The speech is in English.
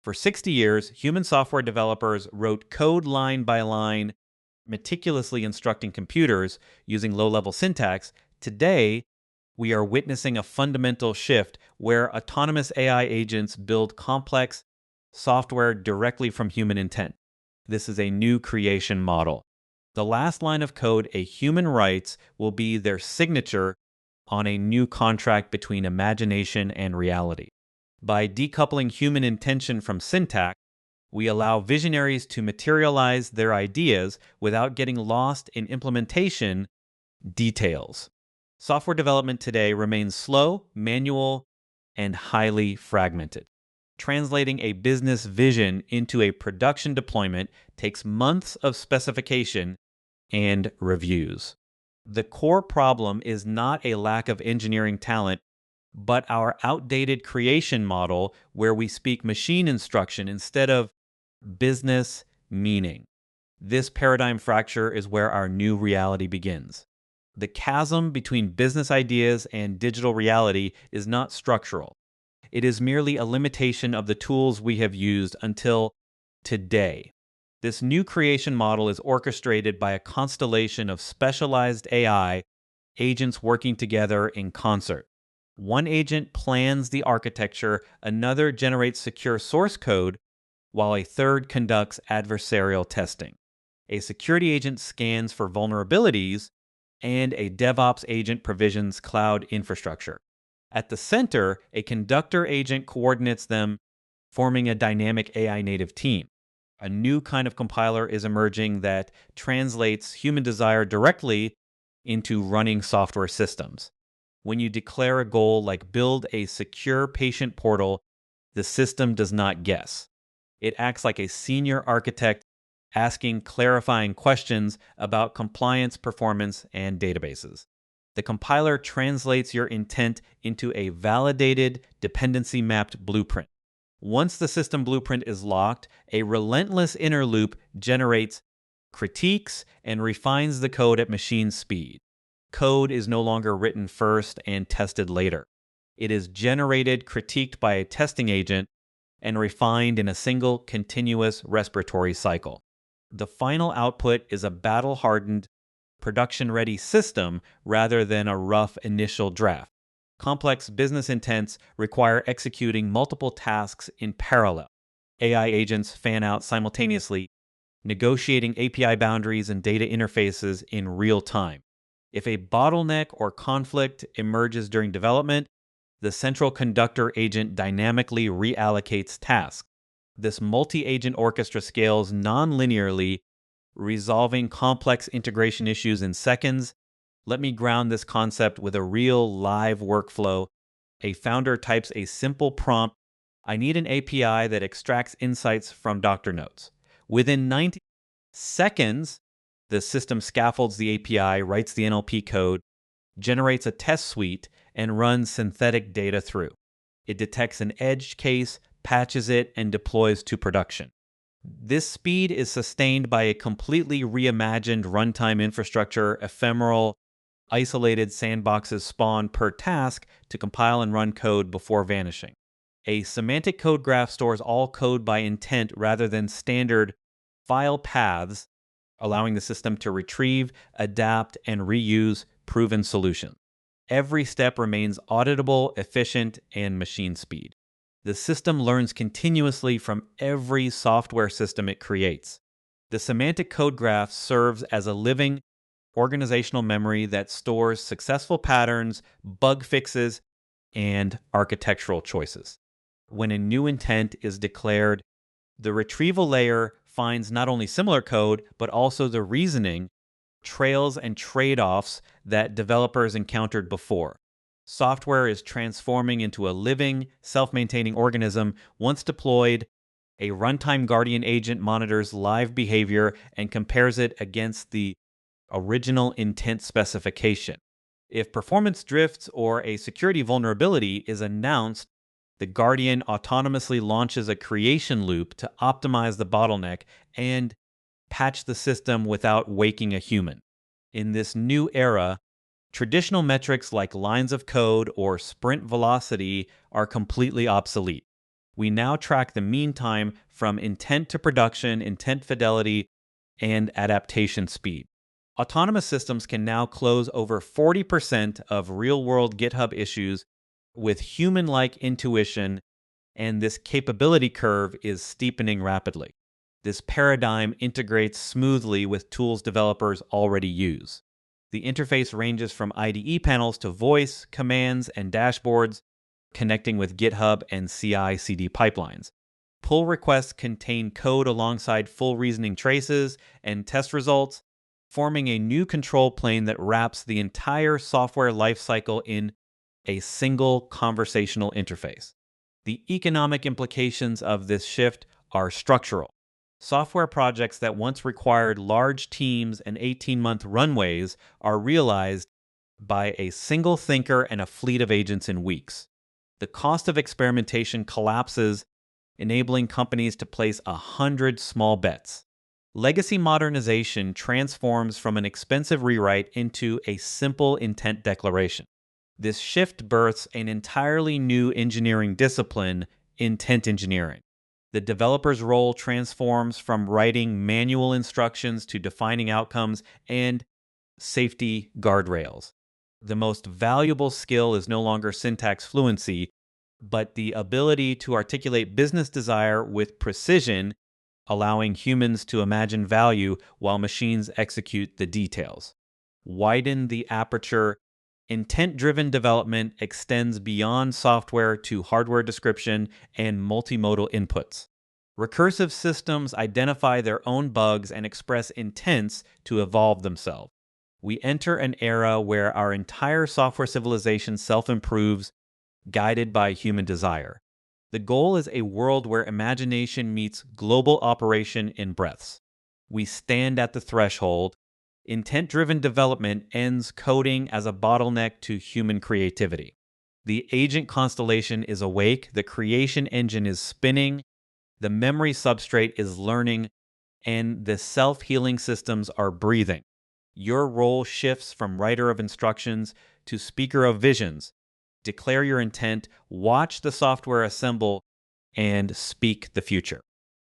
For 60 years, human software developers wrote code line by line, meticulously instructing computers using low-level syntax. Today, we are witnessing a fundamental shift where autonomous AI agents build complex software directly from human intent. This is a new creation model. The last line of code a human writes will be their signature on a new contract between imagination and reality. By decoupling human intention from syntax, we allow visionaries to materialize their ideas without getting lost in implementation details. Software development today remains slow, manual, and highly fragmented. Translating a business vision into a production deployment takes months of specification and reviews. The core problem is not a lack of engineering talent, but our outdated creation model where we speak machine instruction instead of business meaning. This paradigm fracture is where our new reality begins. The chasm between business ideas and digital reality is not structural. It is merely a limitation of the tools we have used until today. This new creation model is orchestrated by a constellation of specialized AI agents working together in concert. One agent plans the architecture, another generates secure source code, while a third conducts adversarial testing. A security agent scans for vulnerabilities, and a DevOps agent provisions cloud infrastructure. At the center, a conductor agent coordinates them, forming a dynamic AI native team. A new kind of compiler is emerging that translates human desire directly into running software systems. When you declare a goal like build a secure patient portal, the system does not guess. It acts like a senior architect asking clarifying questions about compliance, performance, and databases. The compiler translates your intent into a validated, dependency-mapped blueprint. Once the system blueprint is locked, a relentless inner loop generates critiques and refines the code at machine speed. Code is no longer written first and tested later. It is generated, critiqued by a testing agent, and refined in a single continuous respiratory cycle. The final output is a battle-hardened, production-ready system rather than a rough initial draft. Complex business intents require executing multiple tasks in parallel. AI agents fan out simultaneously, negotiating API boundaries and data interfaces in real time. If a bottleneck or conflict emerges during development, the central conductor agent dynamically reallocates tasks. This multi-agent orchestra scales non-linearly, resolving complex integration issues in seconds. Let me ground this concept with a real live workflow. A founder types a simple prompt, "I need an API that extracts insights from doctor notes." Within 90 seconds, the system scaffolds the API, writes the NLP code, generates a test suite, and runs synthetic data through. It detects an edge case, patches it, and deploys to production. This speed is sustained by a completely reimagined runtime infrastructure. Ephemeral, isolated sandboxes spawn per task to compile and run code before vanishing. A semantic code graph stores all code by intent rather than standard file paths, allowing the system to retrieve, adapt, and reuse proven solutions. Every step remains auditable, efficient, and machine speed. The system learns continuously from every software system it creates. The semantic code graph serves as a living organizational memory that stores successful patterns, bug fixes, and architectural choices. When a new intent is declared, the retrieval layer finds not only similar code, but also the reasoning, trails, and trade-offs that developers encountered before. Software is transforming into a living, self-maintaining organism. Once deployed, a runtime guardian agent monitors live behavior and compares it against the original intent specification. If performance drifts or a security vulnerability is announced, the guardian autonomously launches a creation loop to optimize the bottleneck and patch the system without waking a human. In this new era, traditional metrics like lines of code or sprint velocity are completely obsolete. We now track the mean time from intent to production, intent fidelity, and adaptation speed. Autonomous systems can now close over 40% of real-world GitHub issues with human-like intuition, and this capability curve is steepening rapidly. This paradigm integrates smoothly with tools developers already use. The interface ranges from IDE panels to voice, commands, and dashboards, connecting with GitHub and CI/CD pipelines. Pull requests contain code alongside full reasoning traces and test results, forming a new control plane that wraps the entire software lifecycle in a single conversational interface. The economic implications of this shift are structural. Software projects that once required large teams and 18-month runways are realized by a single thinker and a fleet of agents in weeks. The cost of experimentation collapses, enabling companies to place 100 small bets. Legacy modernization transforms from an expensive rewrite into a simple intent declaration. This shift births an entirely new engineering discipline, intent engineering. The developer's role transforms from writing manual instructions to defining outcomes and safety guardrails. The most valuable skill is no longer syntax fluency, but the ability to articulate business desire with precision, allowing humans to imagine value while machines execute the details. Widen the aperture. Intent-driven development extends beyond software to hardware description and multimodal inputs. Recursive systems identify their own bugs and express intents to evolve themselves. We enter an era where our entire software civilization self-improves, guided by human desire. The goal is a world where imagination meets global operation in breaths. We stand at the threshold. Intent-driven development ends coding as a bottleneck to human creativity. The agent constellation is awake, the creation engine is spinning, the memory substrate is learning, and the self-healing systems are breathing. Your role shifts from writer of instructions to speaker of visions. Declare your intent, watch the software assemble, and speak the future.